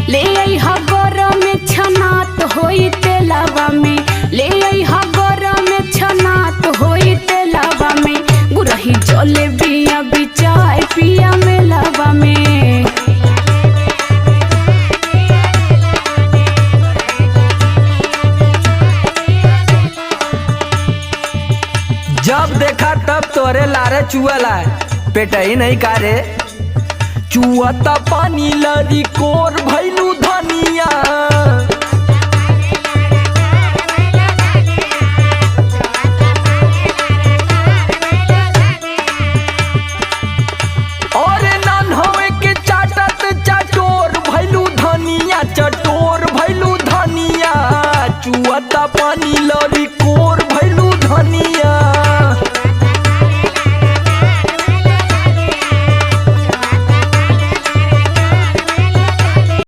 ले आई हा गरम में छनात होई तेलावा में, ले आई हा गरम में छनात होई तेलावा में, गुरही जले बिया बिचाय पिया में लावा में। जब देखा तब तोरे लारे चुअला, पेट ही नहीं कारे चुअता पानी लरी कोर